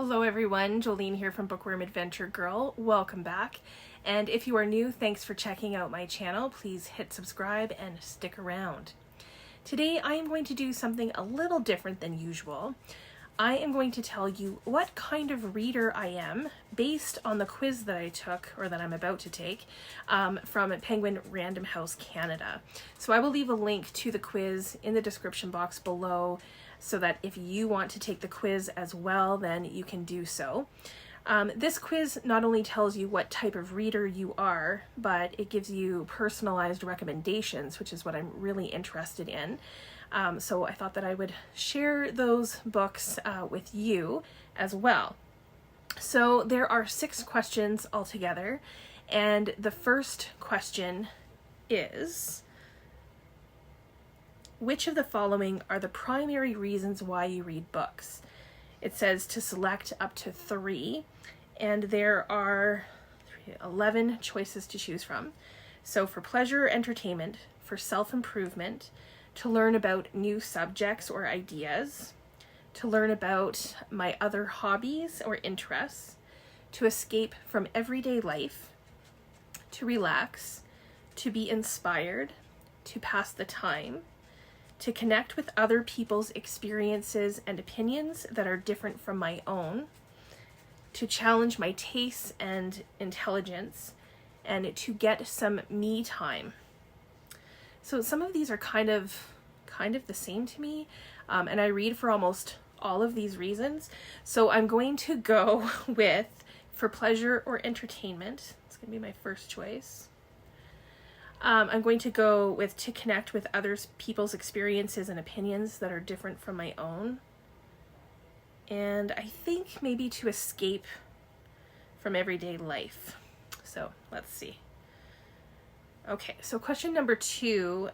Hello everyone, Jolene here from Bookworm Adventure Girl. Welcome back. And if you are new, thanks for checking out my channel. Please hit subscribe and stick around. Today I am going to do something a little different than usual. I am going to tell you what kind of reader I am based on the quiz that I took, or that I'm about to take, from Penguin Random House Canada. So I will leave a link to the quiz in the description box below, so that if you want to take the quiz as well, then you can do so. This quiz not only tells you what type of reader you are, but it gives you personalized recommendations, which is what I'm really interested in. So I thought that I would share those books with you as well. So there are 6 questions altogether, and the first question is, which of the following are the primary reasons why you read books? It says to select up to 3, and there are 11 choices to choose from. So for pleasure or entertainment, for self-improvement, to learn about new subjects or ideas, to learn about my other hobbies or interests, to escape from everyday life, to relax, to be inspired, to pass the time, to connect with other people's experiences and opinions that are different from my own, to challenge my tastes and intelligence, and to get some me time. So some of these are kind of the same to me, and I read for almost all of these reasons. So I'm going to go with for pleasure or entertainment. It's going to be my first choice. I'm going to go with to connect with other people's experiences and opinions that are different from my own. And I think maybe to escape from everyday life. So let's see. Okay, so question number 2,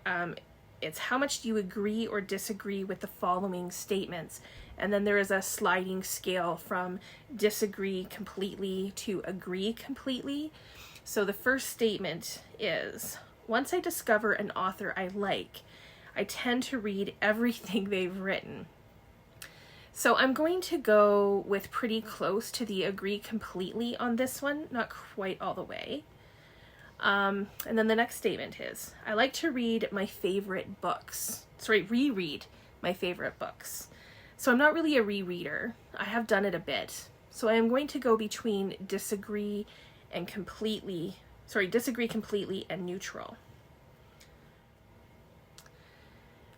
it's how much do you agree or disagree with the following statements? And then there is a sliding scale from disagree completely to agree completely. So the first statement is, once I discover an author I like, I tend to read everything they've written. So I'm going to go with pretty close to the agree completely on this one, not quite all the way. And then the next statement is, I like to read my favorite books. Reread my favorite books. So I'm not really a rereader. I have done it a bit. So I am going to go between disagree completely and neutral.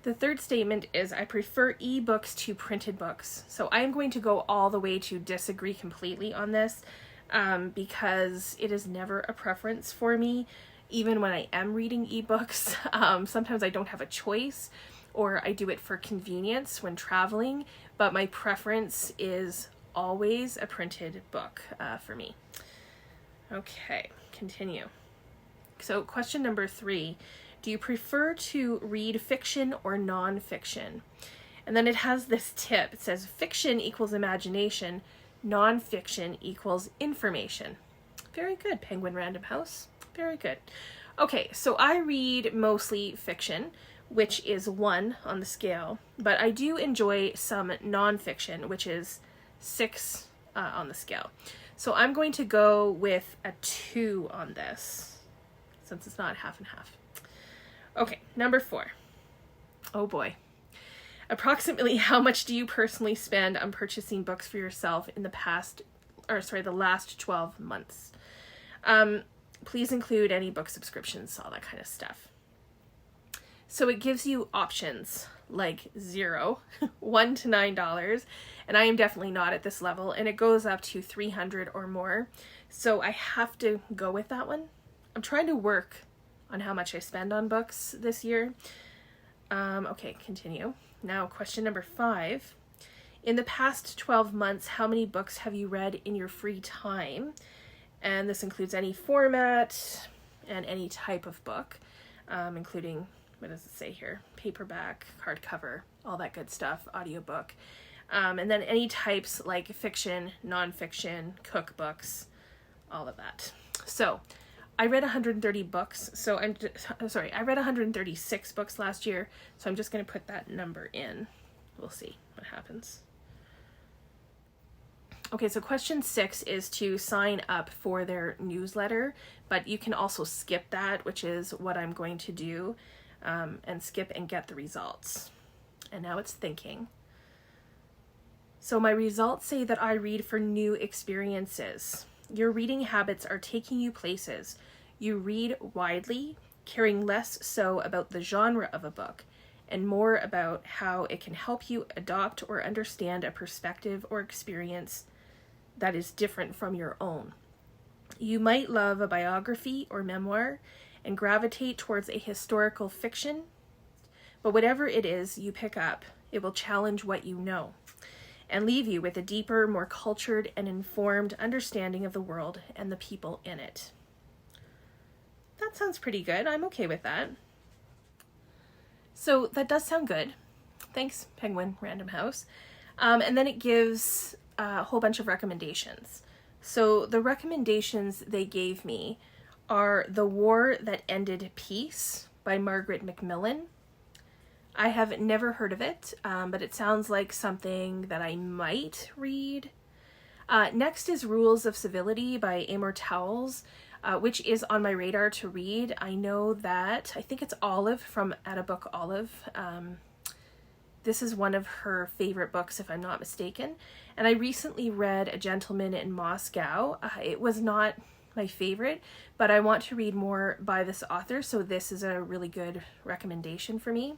The third statement is, I prefer ebooks to printed books. So I am going to go all the way to disagree completely on this, because it is never a preference for me, even when I am reading ebooks. Sometimes I don't have a choice, or I do it for convenience when traveling, but my preference is always a printed book for me. Okay, continue. So question number 3, do you prefer to read fiction or non-fiction? And then it has this tip. It says fiction equals imagination, non-fiction equals information. Very good, Penguin Random House. Very good. Okay, so I read mostly fiction, which is 1 on the scale, but I do enjoy some non-fiction, which is 6 on the scale. So I'm going to go with a 2 on this, since it's not half and half. Okay, number 4. Oh boy. Approximately how much do you personally spend on purchasing books for yourself in the last 12 months? Please include any book subscriptions, all that kind of stuff. So it gives you options like 0, $1 to $9, and I am definitely not at this level, and it goes up to 300 or more. So I have to go with that one. I'm trying to work on how much I spend on books this year. Okay, continue. Now, question number 5. In the past 12 months, how many books have you read in your free time? And this includes any format and any type of book, including, what does it say here? Paperback, hardcover, all that good stuff, audiobook. And then any types like fiction, nonfiction, cookbooks, all of that. So I read 130 books, so I read 136 books last year, so I'm just going to put that number in. We'll see what happens. Okay, so question 6 is to sign up for their newsletter, but you can also skip that, which is what I'm going to do, and skip and get the results. And now it's thinking. So my results say that I read for new experiences. Your reading habits are taking you places. You read widely, caring less so about the genre of a book, and more about how it can help you adopt or understand a perspective or experience that is different from your own. You might love a biography or memoir and gravitate towards a historical fiction, but whatever it is you pick up, it will challenge what you know and leave you with a deeper, more cultured and informed understanding of the world and the people in it. That sounds pretty good. I'm okay with that. So that does sound good. Thanks, Penguin Random House. And then it gives a whole bunch of recommendations. So the recommendations they gave me are The War That Ended Peace by Margaret Macmillan. I have never heard of it, but it sounds like something that I might read. Next is Rules of Civility by Amor Towles, which is on my radar to read. I know that, I think it's Olive from At a Book Olive. This is one of her favorite books, if I'm not mistaken. And I recently read A Gentleman in Moscow. It was not my favorite, but I want to read more by this author, so this is a really good recommendation for me.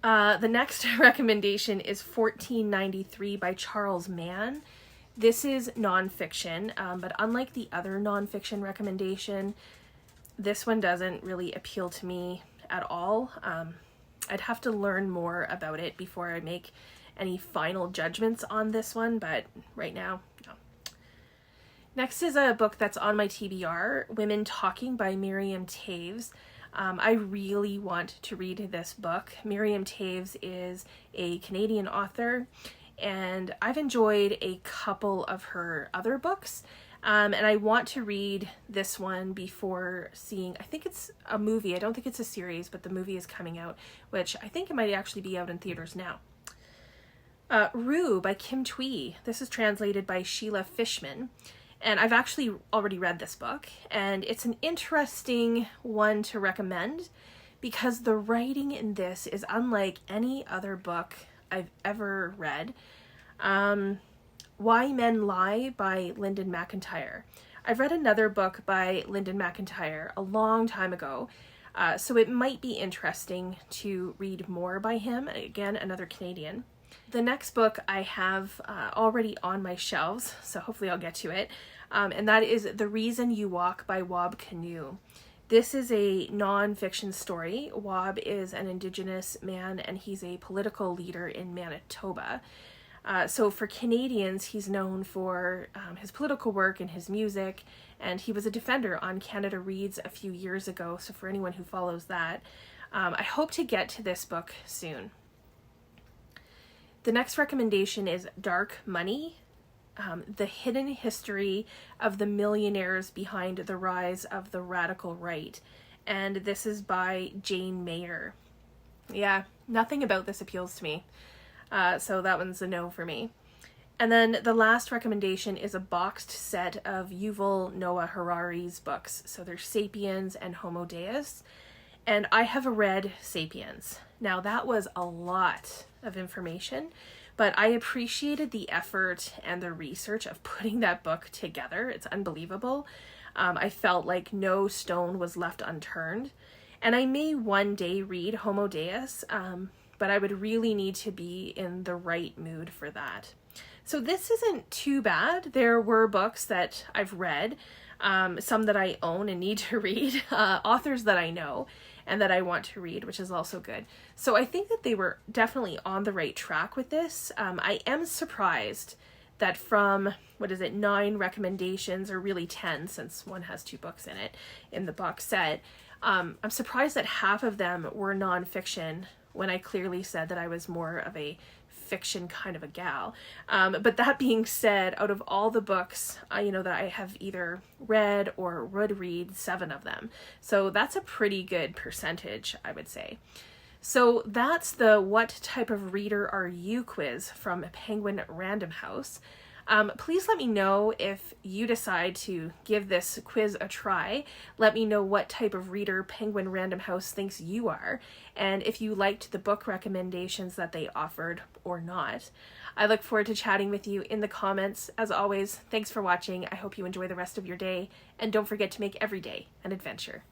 The next recommendation is 1493 by Charles Mann. This is nonfiction, but unlike the other nonfiction recommendation, this one doesn't really appeal to me at all. I'd have to learn more about it before I make any final judgments on this one, but right now, no. Next is a book that's on my TBR, Women Talking by Miriam Toews. I really want to read this book. Miriam Toews is a Canadian author, and I've enjoyed a couple of her other books, and I want to read this one before seeing, I think it's a movie, I don't think it's a series, but the movie is coming out, which I think it might actually be out in theaters now. Rue by Kim Thuy. This is translated by Sheila Fischman, and I've actually already read this book, and it's an interesting one to recommend because the writing in this is unlike any other book I've ever read. Why Men Lie by Linden MacIntyre. I've read another book by Linden MacIntyre a long time ago, so it might be interesting to read more by him. Again, another Canadian. The next book I have already on my shelves, so hopefully I'll get to it, and that is The Reason You Walk by Kinew. This is a non-fiction story. Wab is an Indigenous man, and he's a political leader in Manitoba. So for Canadians, he's known for his political work and his music, and he was a defender on Canada Reads a few years ago, so for anyone who follows that, I hope to get to this book soon. The next recommendation is Dark Money, The Hidden History of the Millionaires Behind the Rise of the Radical Right, and this is by Jane Mayer. Yeah, nothing about this appeals to me. So that one's a no for me. And then the last recommendation is a boxed set of Yuval Noah Harari's books. So there's Sapiens and Homo Deus. And I have read Sapiens. Now that was a lot of information, but I appreciated the effort and the research of putting that book together. It's unbelievable. I felt like no stone was left unturned. And I may one day read Homo Deus, but I would really need to be in the right mood for that. So this isn't too bad. There were books that I've read, some that I own and need to read, authors that I know and that I want to read, which is also good. So I think that they were definitely on the right track with this. I am surprised that from, 9 recommendations, or really 10, since one has 2 books in it, in the box set, I'm surprised that half of them were nonfiction, when I clearly said that I was more of a fiction kind of a gal. But that being said, out of all the books, that I have either read or would read, 7 of them. So that's a pretty good percentage, I would say. So that's the What Type of Reader Are You quiz from Penguin Random House. Please let me know if you decide to give this quiz a try. Let me know what type of reader Penguin Random House thinks you are, and if you liked the book recommendations that they offered or not. I look forward to chatting with you in the comments. As always, thanks for watching. I hope you enjoy the rest of your day, and don't forget to make every day an adventure.